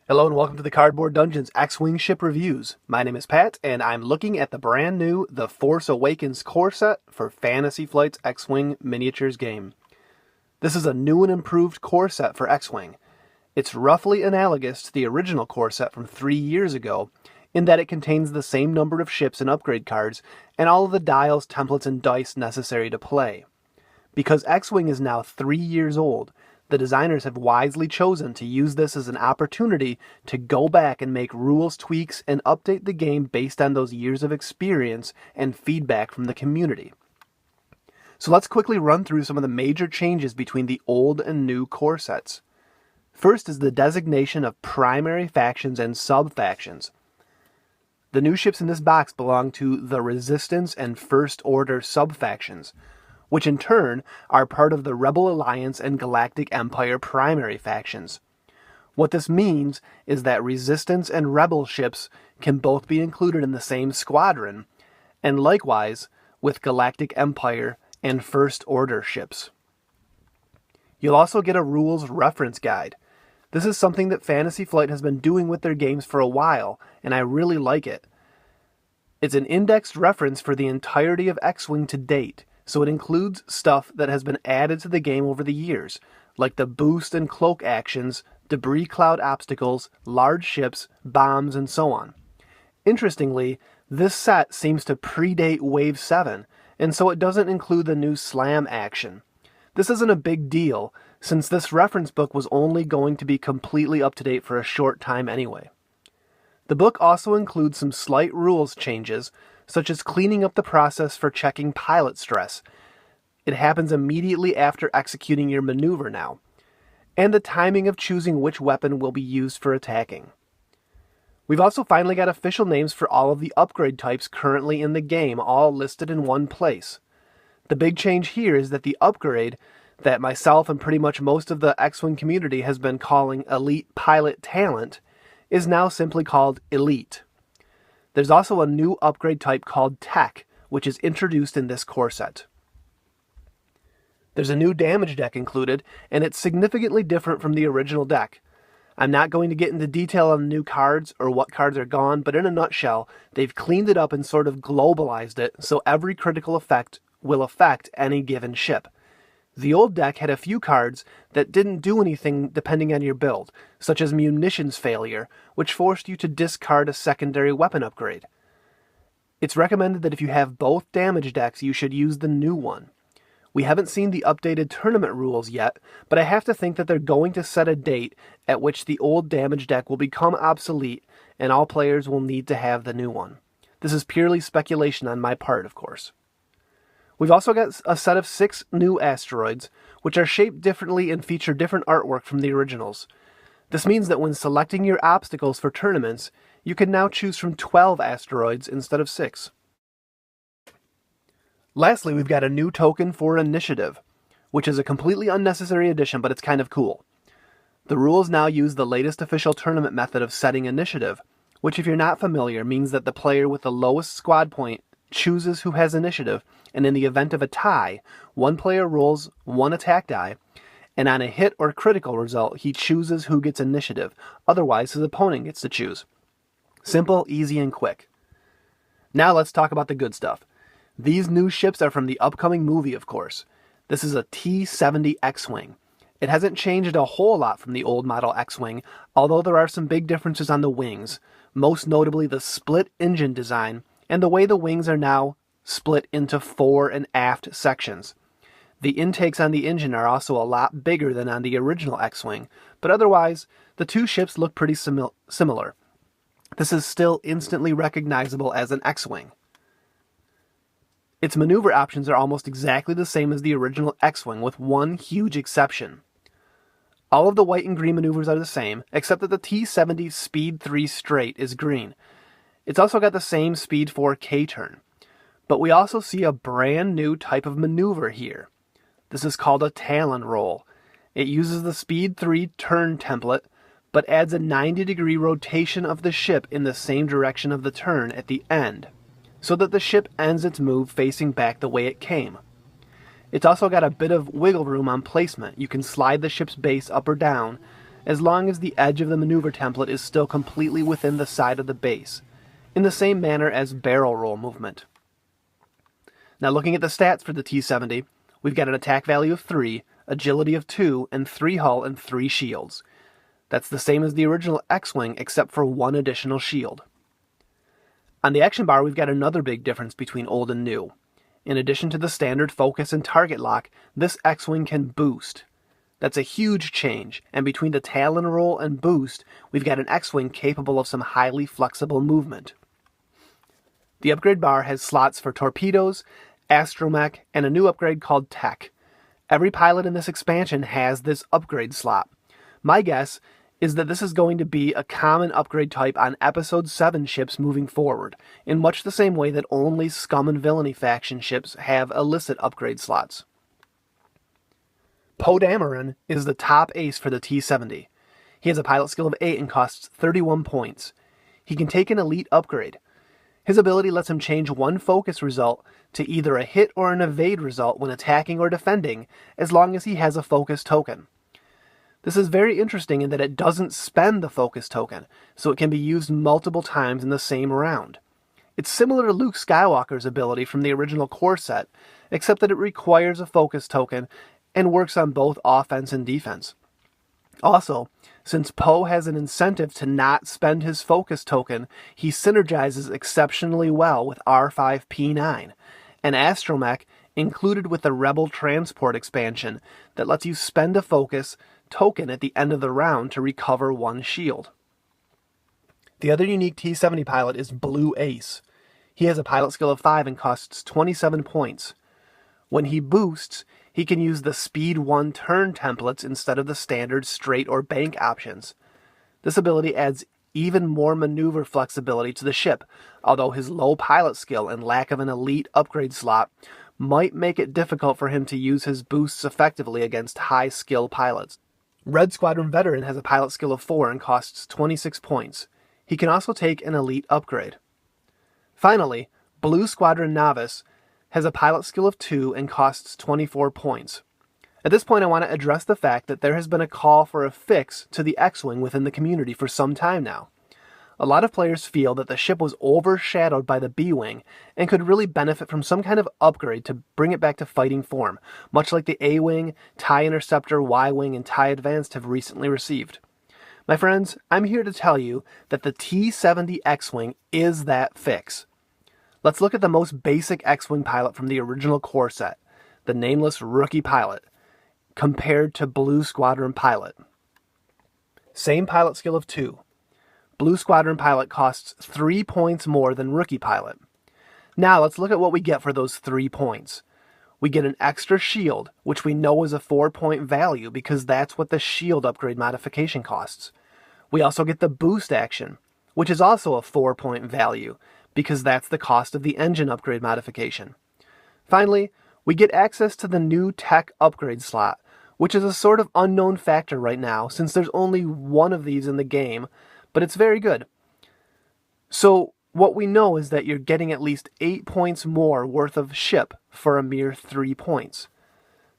Hello and welcome to the Cardboard Dungeons X-Wing Ship Reviews. My name is Pat, and I'm looking at the brand new The Force Awakens core set for Fantasy Flight's X-Wing Miniatures game. This is a new and improved core set for X-Wing. It's roughly analogous to the original core set from 3 years ago, in that it contains the same number of ships and upgrade cards, and all of the dials, templates, and dice necessary to play. Because X-Wing is now 3 years old, the designers have wisely chosen to use this as an opportunity to go back and make rules tweaks and update the game based on those years of experience and feedback from the community. So let's quickly run through some of the major changes between the old and new core sets. First is the designation of primary factions and sub-factions. The new ships in this box belong to the Resistance and First Order sub-factions, which in turn are part of the Rebel Alliance and Galactic Empire primary factions. What this means is that Resistance and Rebel ships can both be included in the same squadron, and likewise with Galactic Empire and First Order ships. You'll also get a rules reference guide. This is something that Fantasy Flight has been doing with their games for a while, and I really like it. It's an indexed reference for the entirety of X-Wing to date, so it includes stuff that has been added to the game over the years, like the boost and cloak actions, debris cloud obstacles, large ships, bombs, and so on. Interestingly, this set seems to predate Wave 7, and so it doesn't include the new slam action. This isn't a big deal, since this reference book was only going to be completely up to date for a short time anyway. The book also includes some slight rules changes, such as cleaning up the process for checking pilot stress. It happens immediately after executing your maneuver now, and the timing of choosing which weapon will be used for attacking. We've also finally got official names for all of the upgrade types currently in the game, all listed in one place. The big change here is that the upgrade that myself and pretty much most of the X-Wing community has been calling Elite Pilot Talent is now simply called Elite. There's also a new upgrade type called Tech, which is introduced in this core set. There's a new damage deck included, and it's significantly different from the original deck. I'm not going to get into detail on the new cards or what cards are gone, but in a nutshell, they've cleaned it up and sort of globalized it so every critical effect will affect any given ship. The old deck had a few cards that didn't do anything depending on your build, such as munitions failure, which forced you to discard a secondary weapon upgrade. It's recommended that if you have both damage decks, you should use the new one. We haven't seen the updated tournament rules yet, but I have to think that they're going to set a date at which the old damage deck will become obsolete and all players will need to have the new one. This is purely speculation on my part, of course. We've also got a set of 6 new asteroids, which are shaped differently and feature different artwork from the originals. This means that when selecting your obstacles for tournaments, you can now choose from 12 asteroids instead of 6. Lastly, we've got a new token for Initiative, which is a completely unnecessary addition, but it's kind of cool. The rules now use the latest official tournament method of setting initiative, which if you're not familiar means that the player with the lowest squad point chooses who has initiative, and in the event of a tie, one player rolls one attack die, and on a hit or critical result, he chooses who gets initiative. Otherwise, his opponent gets to choose. Simple, easy, and quick. Now let's talk about the good stuff. These new ships are from the upcoming movie, of course. This is a T-70 X-Wing. It hasn't changed a whole lot from the old model X-Wing, although there are some big differences on the wings, most notably the split engine design, and the way the wings are now split into fore and aft sections. The intakes on the engine are also a lot bigger than on the original X-Wing, but otherwise, the two ships look pretty similar. This is still instantly recognizable as an X-Wing. Its maneuver options are almost exactly the same as the original X-Wing, with one huge exception. All of the white and green maneuvers are the same, except that the T-70 Speed 3 Straight is green. It's also got the same Speed 4 K-turn. But we also see a brand new type of maneuver here. This is called a Talon roll. It uses the Speed 3 turn template, but adds a 90-degree rotation of the ship in the same direction of the turn at the end, so that the ship ends its move facing back the way it came. It's also got a bit of wiggle room on placement. You can slide the ship's base up or down, as long as the edge of the maneuver template is still completely within the side of the base, in the same manner as barrel roll movement. Now looking at the stats for the T-70, we've got an attack value of 3, agility of 2, and 3 hull and 3 shields. That's the same as the original X-Wing except for 1 additional shield. On the action bar, we've got another big difference between old and new. In addition to the standard focus and target lock, this X-Wing can boost. That's a huge change, and between the Talon roll and boost, we've got an X-Wing capable of some highly flexible movement. The upgrade bar has slots for torpedoes, astromech, and a new upgrade called Tech. Every pilot in this expansion has this upgrade slot. My guess is that this is going to be a common upgrade type on Episode 7 ships moving forward, in much the same way that only Scum and Villainy faction ships have illicit upgrade slots. Poe Dameron is the top ace for the T-70. He has a pilot skill of 8 and costs 31 points. He can take an elite upgrade. His ability lets him change one focus result to either a hit or an evade result when attacking or defending, as long as he has a focus token. This is very interesting in that it doesn't spend the focus token, so it can be used multiple times in the same round. It's similar to Luke Skywalker's ability from the original core set, except that it requires a focus token and works on both offense and defense. Also, since Poe has an incentive to not spend his focus token, he synergizes exceptionally well with R5P9, an astromech included with the Rebel Transport expansion that lets you spend a focus token at the end of the round to recover 1 shield. The other unique T-70 pilot is Blue Ace. He has a pilot skill of 5 and costs 27 points. When he boosts, he can use the Speed 1 turn templates instead of the standard straight or bank options. This ability adds even more maneuver flexibility to the ship, although his low pilot skill and lack of an elite upgrade slot might make it difficult for him to use his boosts effectively against high-skill pilots. Red Squadron Veteran has a pilot skill of 4 and costs 26 points. He can also take an elite upgrade. Finally, Blue Squadron Novice has a pilot skill of 2 and costs 24 points. At this point, I want to address the fact that there has been a call for a fix to the X-Wing within the community for some time now. A lot of players feel that the ship was overshadowed by the B-Wing and could really benefit from some kind of upgrade to bring it back to fighting form, much like the A-Wing, TIE Interceptor, Y-Wing, and TIE Advanced have recently received. My friends, I'm here to tell you that the T-70 X-Wing is that fix. Let's look at the most basic X-Wing pilot from the original core set, the nameless rookie pilot, compared to Blue Squadron pilot. Same pilot skill of 2. Blue Squadron pilot costs 3 points more than rookie pilot. Now let's look at what we get for those 3 points. We get an extra shield, which we know is a 4-point value because that's what the shield upgrade modification costs. We also get the boost action, which is also a 4-point value because that's the cost of the engine upgrade modification. Finally, we get access to the new tech upgrade slot, which is a sort of unknown factor right now since there's only one of these in the game, but it's very good. So what we know is that you're getting at least 8 points more worth of ship for a mere 3 points.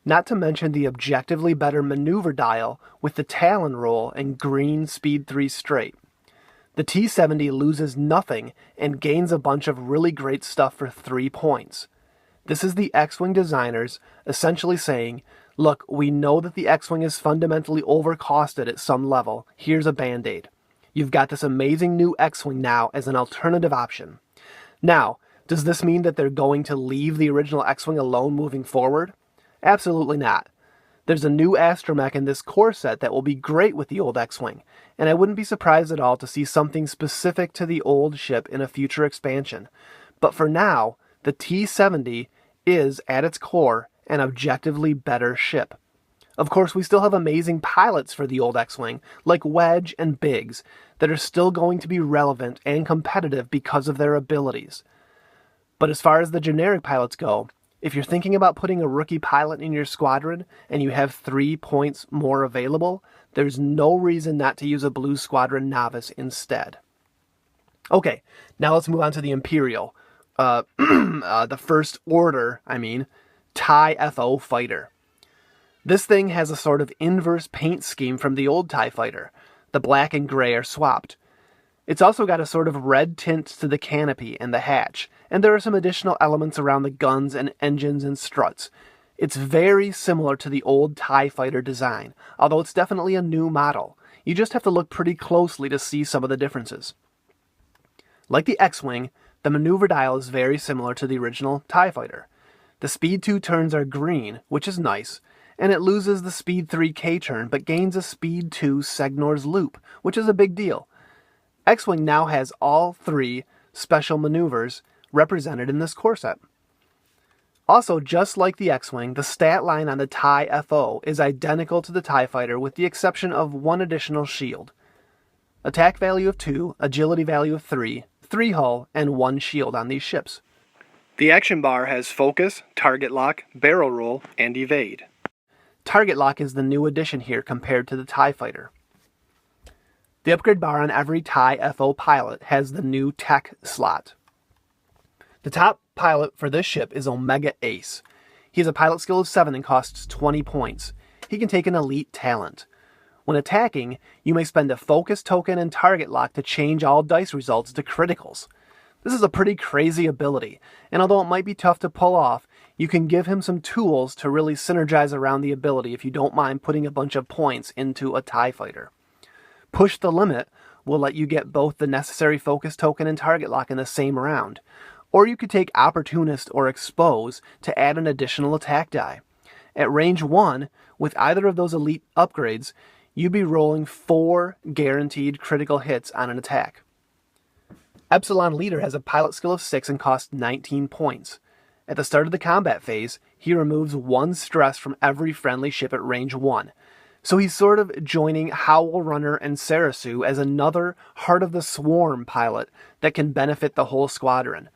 Not to mention the objectively better maneuver dial with the Talon roll and green speed 3 straight. The T-70 loses nothing and gains a bunch of really great stuff for 3 points. This is the X-Wing designers essentially saying, look, we know that the X-Wing is fundamentally overcosted at some level. Here's a band-aid. You've got this amazing new X-Wing now as an alternative option. Now, does this mean that they're going to leave the original X-Wing alone moving forward? Absolutely not. There's a new astromech in this core set that will be great with the old X-Wing, and I wouldn't be surprised at all to see something specific to the old ship in a future expansion. But for now, the T-70 is, at its core, an objectively better ship. Of course, we still have amazing pilots for the old X-Wing, like Wedge and Biggs, that are still going to be relevant and competitive because of their abilities. But as far as the generic pilots go, if you're thinking about putting a rookie pilot in your squadron and you have 3 points more available, there's no reason not to use a Blue Squadron Novice instead. Okay, now let's move on to the Imperial. The First Order, TIE FO fighter. This thing has a sort of inverse paint scheme from the old TIE Fighter. The black and gray are swapped. It's also got a sort of red tint to the canopy and the hatch, and there are some additional elements around the guns and engines and struts. It's very similar to the old TIE Fighter design, although it's definitely a new model. You just have to look pretty closely to see some of the differences. Like the X-Wing, the maneuver dial is very similar to the original TIE Fighter. The Speed 2 turns are green, which is nice, and it loses the Speed 3 K-turn but gains a Speed 2 Segnor's loop, which is a big deal. X-Wing now has all 3 special maneuvers represented in this core set. Also, just like the X-Wing, the stat line on the TIE FO is identical to the TIE Fighter with the exception of one additional shield. Attack value of 2, agility value of 3, 3 hull, and 1 shield on these ships. The action bar has focus, target lock, barrel roll, and evade. Target lock is the new addition here compared to the TIE Fighter. The upgrade bar on every TIE FO pilot has the new tech slot. The top pilot for this ship is Omega Ace. He has a pilot skill of 7 and costs 20 points. He can take an elite talent. When attacking, you may spend a focus token and target lock to change all dice results to criticals. This is a pretty crazy ability, and although it might be tough to pull off, you can give him some tools to really synergize around the ability if you don't mind putting a bunch of points into a TIE Fighter. Push the Limit will let you get both the necessary focus token and target lock in the same round. Or you could take Opportunist or Expose to add an additional attack die. At range 1, with either of those elite upgrades, you'd be rolling 4 guaranteed critical hits on an attack. Epsilon Leader has a pilot skill of 6 and costs 19 points. At the start of the combat phase, he removes 1 stress from every friendly ship at range 1. So he's sort of joining Howl Runner and Sarasu as another Heart of the Swarm pilot that can benefit the whole squadron.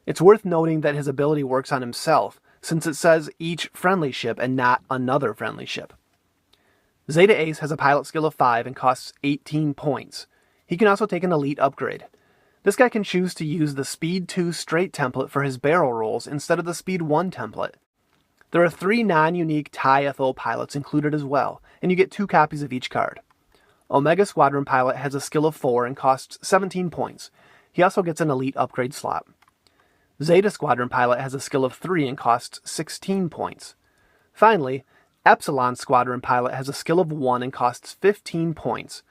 It's worth noting that his ability works on himself, since it says each friendly ship and not another friendly ship. Zeta Ace has a pilot skill of 5 and costs 18 points. He can also take an elite upgrade. This guy can choose to use the Speed 2 straight template for his barrel rolls instead of the Speed 1 template. There are 3 non-unique TIE FO pilots included as well, and you get 2 copies of each card. Omega Squadron Pilot has a skill of 4 and costs 17 points. He also gets an elite upgrade slot. Zeta Squadron Pilot has a skill of 3 and costs 16 points. Finally, Epsilon Squadron Pilot has a skill of 1 and costs 15 points.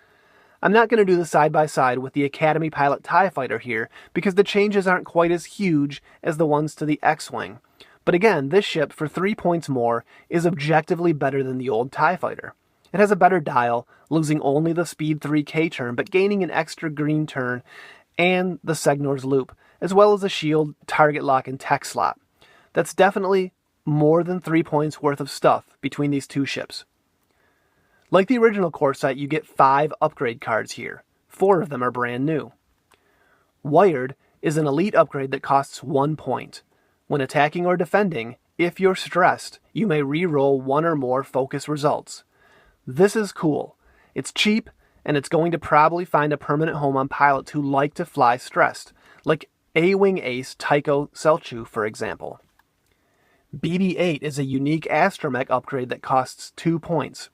I'm not going to do the side-by-side with the Academy Pilot TIE Fighter here because the changes aren't quite as huge as the ones to the X-Wing. But again, this ship, for 3 points more, is objectively better than the old TIE Fighter. It has a better dial, losing only the Speed 3 K-turn, but gaining an extra green turn and the Segnor's loop, as well as a shield, target lock, and tech slot. That's definitely more than 3 points worth of stuff between these 2 ships. Like the original core set, you get 5 upgrade cards here. 4 of them are brand new. Wired is an elite upgrade that costs 1 point. When attacking or defending, if you're stressed, you may re-roll 1 or more focus results. This is cool. It's cheap, and it's going to probably find a permanent home on pilots who like to fly stressed, like A-Wing Ace Tycho Selchu, for example. BB-8 is a unique astromech upgrade that costs 2 points.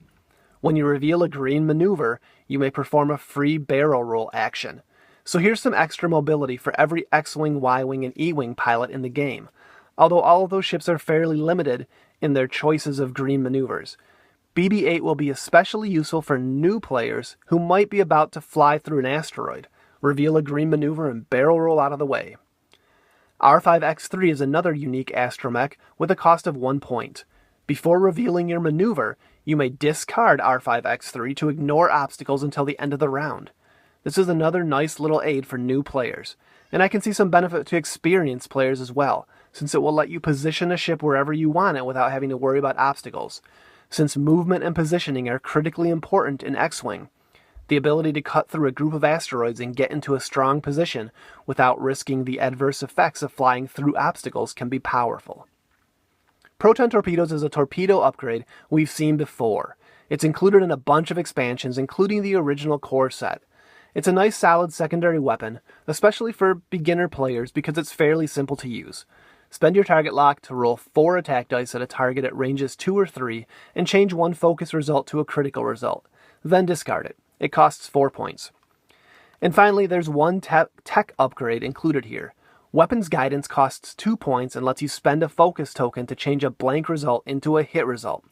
When you reveal a green maneuver, you may perform a free barrel roll action. So here's some extra mobility for every X-Wing, Y-Wing, and E-Wing pilot in the game, although all of those ships are fairly limited in their choices of green maneuvers. BB-8 will be especially useful for new players who might be about to fly through an asteroid, reveal a green maneuver, and barrel roll out of the way. R5X3 is another unique astromech with a cost of 1 point. Before revealing your maneuver, you may discard R5X3 to ignore obstacles until the end of the round. This is another nice little aid for new players, and I can see some benefit to experienced players as well, since it will let you position a ship wherever you want it without having to worry about obstacles. Since movement and positioning are critically important in X-Wing, the ability to cut through a group of asteroids and get into a strong position without risking the adverse effects of flying through obstacles can be powerful. Proton Torpedoes is a torpedo upgrade we've seen before. It's included in a bunch of expansions, including the original core set. It's a nice solid secondary weapon, especially for beginner players because it's fairly simple to use. Spend your target lock to roll 4 attack dice at a target at ranges 2 or 3 and change one focus result to a critical result. Then discard it. It costs 4 points. And finally, there's one tech upgrade included here. Weapons Guidance costs 2 points and lets you spend a focus token to change a blank result into a hit result.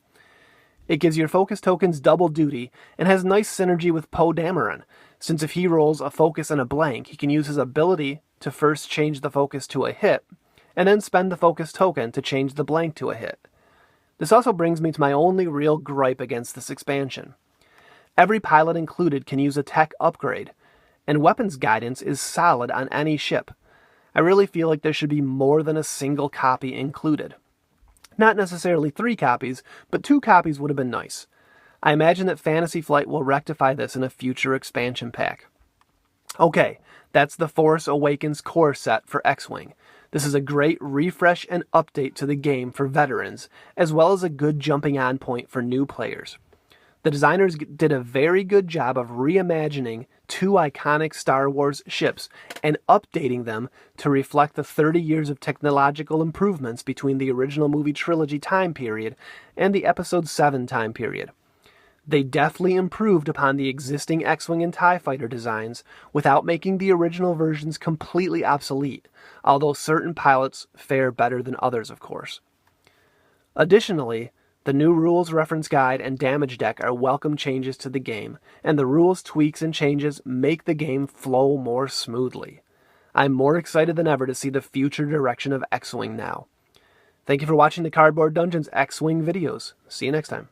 It gives your focus tokens double duty and has nice synergy with Poe Dameron, since if he rolls a focus and a blank, he can use his ability to first change the focus to a hit, and then spend the focus token to change the blank to a hit. This also brings me to my only real gripe against this expansion. Every pilot included can use a tech upgrade, and Weapons Guidance is solid on any ship. I really feel like there should be more than a single copy included. Not necessarily 3 copies, but 2 copies would have been nice. I imagine that Fantasy Flight will rectify this in a future expansion pack. Okay, that's the Force Awakens core set for X-Wing. This is a great refresh and update to the game for veterans, as well as a good jumping on point for new players. The designers did a very good job of reimagining 2 iconic Star Wars ships and updating them to reflect the 30 years of technological improvements between the original movie trilogy time period and the Episode 7 time period. They deftly improved upon the existing X-Wing and TIE Fighter designs without making the original versions completely obsolete, although certain pilots fare better than others, of course. Additionally, the new rules reference guide and damage deck are welcome changes to the game, and the rules tweaks and changes make the game flow more smoothly. I'm more excited than ever to see the future direction of X-Wing now. Thank you for watching the Cardboard Dungeons X-Wing videos. See you next time.